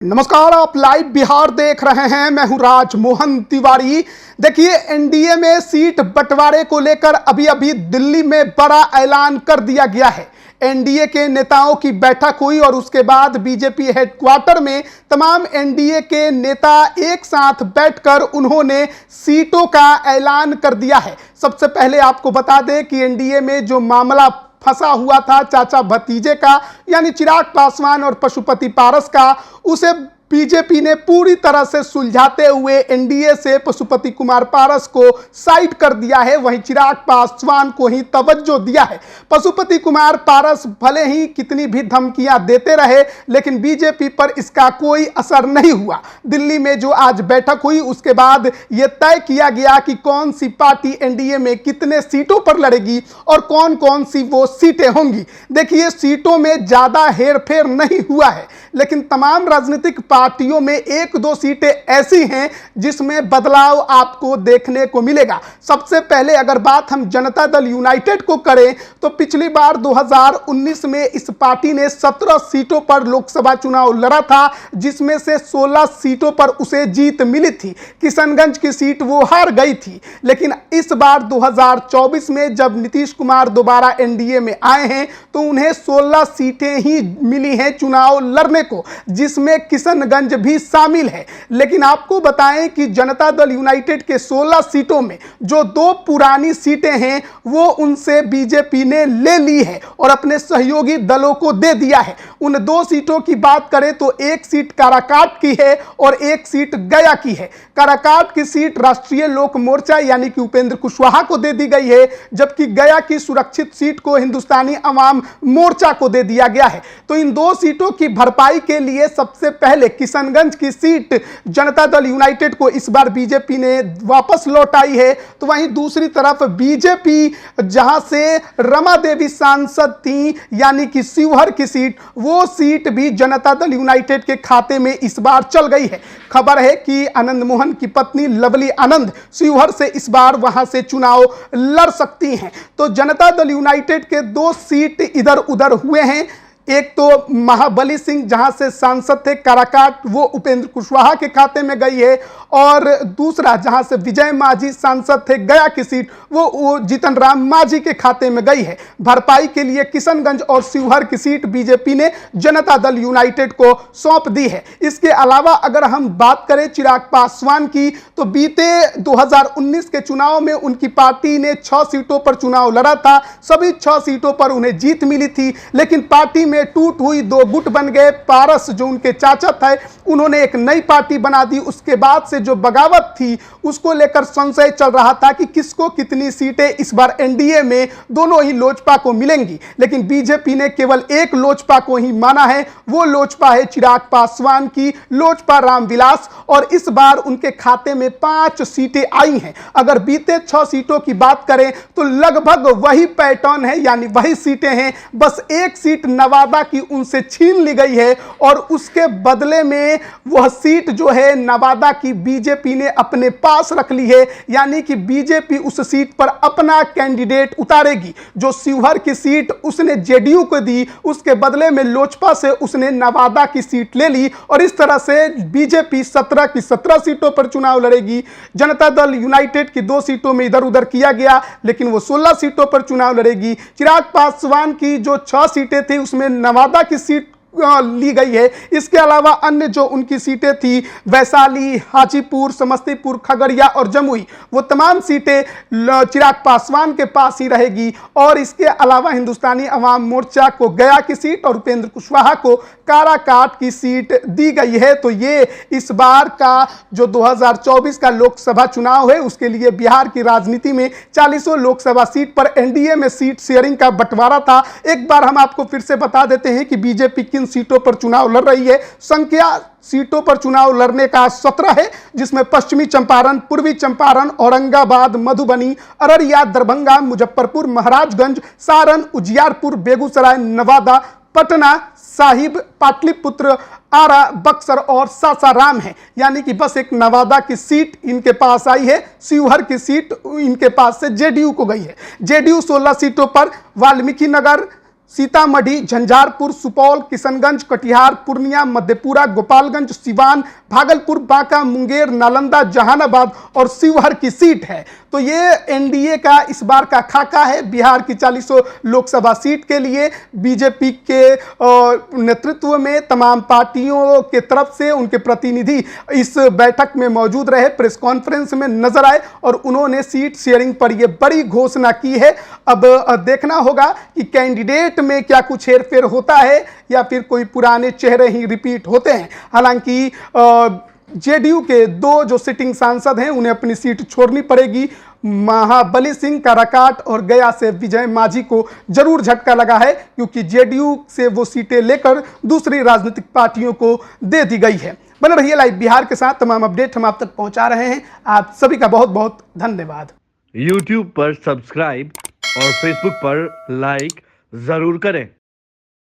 नमस्कार, आप लाइव बिहार देख रहे हैं। मैं हूं राजमोहन तिवारी। देखिए, एनडीए में सीट बंटवारे को लेकर अभी अभी दिल्ली में बड़ा ऐलान कर दिया गया है। एनडीए के नेताओं की बैठक हुई और उसके बाद बीजेपी हेडक्वार्टर में तमाम एनडीए के नेता एक साथ बैठकर उन्होंने सीटों का ऐलान कर दिया है। सबसे पहले आपको बता दें कि एनडीए में जो मामला फंसा हुआ था चाचा भतीजे का, यानी चिराग पासवान और पशुपति पारस का, उसे बीजेपी ने पूरी तरह से सुलझाते हुए एनडीए से पशुपति कुमार पारस को साइड कर दिया है, वहीं चिराग पासवान को ही तवज्जो दिया है। पशुपति कुमार पारस भले ही कितनी भी धमकियां देते रहे, लेकिन बीजेपी पर इसका कोई असर नहीं हुआ। दिल्ली में जो आज बैठक हुई उसके बाद यह तय किया गया कि कौन सी पार्टी एनडीए में कितने सीटों पर लड़ेगी और कौन कौन सी वो सीटें होंगी। देखिए, सीटों में ज्यादा हेरफेर नहीं हुआ है, लेकिन तमाम राजनीतिक पार्टियों में एक दो सीटें ऐसी हैं जिसमें बदलाव आपको देखने को मिलेगा। सबसे पहले अगर बात हम जनता दल यूनाइटेड को करें तो पिछली बार 2019 में इस पार्टी ने 17 सीटों पर लोकसभा चुनाव लड़ा था, जिसमें से 16 सीटों पर उसे जीत मिली थी। किशनगंज की सीट वो हार गई थी। लेकिन इस बार 2024 में जब नीतीश कुमार दोबारा एनडीए में आए हैं तो उन्हें 16 सीटें ही मिली हैं चुनाव लड़ने को, जिसमें किशनगंज भी शामिल है। लेकिन आपको बताएं कि जनता दल यूनाइटेड के 16 सीटों में जो दो पुरानी सीटें हैं वो उनसे बीजेपी ने ले ली है और अपने सहयोगी दलों को दे दिया है। उन दो सीटों की बात करें तो एक सीट काराकाट की है और एक सीट गया की है। काराकाट की सीट राष्ट्रीय लोक मोर्चा यानी कि उपेंद्र कुशवाहा को दे दी गई है, जबकि गया की सुरक्षित सीट को हिंदुस्तानी अवाम मोर्चा को दे दिया गया है। तो इन दो सीटों की भरपाई के लिए सबसे पहले किशनगंज की सीट जनता दल यूनाइटेड को इस बार बीजेपी ने वापस लौटाई है। तो वहीं दूसरी तरफ बीजेपी जहां से रमा देवी सांसद थी यानी कि शिवहर की सीट, वो सीट भी जनता दल यूनाइटेड के खाते में इस बार चल गई है। खबर है कि आनंद मोहन की पत्नी लवली आनंद शिवहर से इस बार वहां से चुनाव लड़ सकती हैं। तो जनता दल यूनाइटेड के दो सीट इधर उधर हुए हैं। एक तो महाबली सिंह जहां से सांसद थे काराकाट, वो उपेंद्र कुशवाहा के खाते में गई है, और दूसरा जहां से विजय माझी सांसद थे गया की सीट, वो जीतन राम माझी के खाते में गई है। भरपाई के लिए किशनगंज और शिवहर की सीट बीजेपी ने जनता दल यूनाइटेड को सौंप दी है। इसके अलावा अगर हम बात करें चिराग पासवान की, तो बीते 2019 के चुनाव में उनकी पार्टी ने 6 सीटों पर चुनाव लड़ा था। सभी 6 सीटों पर उन्हें जीत मिली थी, लेकिन पार्टी में टूट हुई, दो गुट बन गए। पारस जो उनके चाचा थे, उन्होंने एक नई पार्टी बना दी। उसके बाद से जो बगावत थी उसको लेकर संशय चल रहा था कि किसको कितनी सीटें इस बार एनडीए में दोनों ही लोजपा को मिलेंगी, लेकिन बीजेपी ने केवल एक लोजपा को ही माना है। वो लोजपा है चिराग पासवान की, लोजपा रामविलास, और इस बार उनके खाते में 5 सीटें आई हैं। अगर बीते 6 सीटों की बात करें तो लगभग वही पैटर्न है, यानी वही सीटें हैं। बस एक सीट नवादा की उनसे छीन ली गई है और उसके बदले में वह सीट जो है नवादा की बीजेपी ने अपने पास रख ली है, यानी कि बीजेपी उस सीट पर अपना कैंडिडेट उतारेगी। जो शिवहर की सीट उसने जेडीयू को दी, उसके बदले में लोजपा से उसने नवादा की सीट ले ली, और इस तरह से बीजेपी 17 की 17 सीटों पर चुनाव लड़ेगी। जनता दल यूनाइटेड की 2 सीटों में इधर उधर किया गया, लेकिन वो 16 सीटों पर चुनाव लड़ेगी। चिराग पासवान की जो 6 सीटें थी उसमें नवादा की सीट ली गई है। इसके अलावा अन्य जो उनकी सीटें थी, वैशाली, हाजीपुर, समस्तीपुर, खगड़िया और जमुई, वो तमाम सीटें चिराग पासवान के पास ही रहेगी। और इसके अलावा हिंदुस्तानी अवाम मोर्चा को गया की सीट और उपेंद्र कुशवाहा को काराकाट की सीट दी गई है। तो ये इस बार का जो 2024 का लोकसभा चुनाव है उसके लिए बिहार की राजनीति में 40 लोकसभा सीट पर एनडीए में सीट शेयरिंग का बंटवारा था। एक बार हम आपको फिर से बता देते हैं कि बीजेपी किन सीटों पर चुनाव लड़ रही है। संख्या सीटों पर चुनाव लड़ने का 17 है, जिसमें पश्चिमी चंपारण, पूर्वी चंपारण, औरंगाबाद, मधुबनी, अररिया, दरभंगा, मुजफ्फरपुर, महाराजगंज, सारण, उजियारपुर, बेगूसराय, नवादा, पटना साहिब, पाटलिपुत्र, आरा, बक्सर और सासाराम है। यानी कि बस एक नवादा की सीट इनके पास आई है। शिवहर की सीट इनके पास से जेडीयू को गई है। जेडीयू 16 सीटों पर, वाल्मीकि नगर, सीतामढ़ी, झंझारपुर, सुपौल, किशनगंज, कटिहार, पूर्णिया, मधेपुरा, गोपालगंज, सिवान, भागलपुर, बांका, मुंगेर, नालंदा, जहानाबाद और शिवहर की सीट है। तो ये एनडीए का इस बार का खाका है। बिहार की 40 लोकसभा सीट के लिए बीजेपी के नेतृत्व में तमाम पार्टियों के तरफ से उनके प्रतिनिधि इस बैठक में मौजूद रहे, प्रेस कॉन्फ्रेंस में नजर आए और उन्होंने सीट शेयरिंग पर यह बड़ी घोषणा की है। अब देखना होगा कि कैंडिडेट में क्या कुछ हेरफेर होता है या फिर कोई पुराने चेहरे ही रिपीट होते हैं। हालांकि जेडीयू के 2 जो सिटिंग सांसद हैं उन्हें अपनी सीट छोड़नी पड़ेगी। महाबली सिंह, काराकाट और गया से विजय मांझी को जरूर झटका लगा है, क्योंकि जेडीयू से वो सीटें लेकर दूसरी राजनीतिक पार्टियों को दे दी गई है। बने रहिए लाइव बिहार के साथ, तमाम अपडेट हम आप तक पहुंचा रहे हैं। आप सभी का बहुत बहुत धन्यवाद। YouTube पर सब्सक्राइब और Facebook पर लाइक जरूर करें।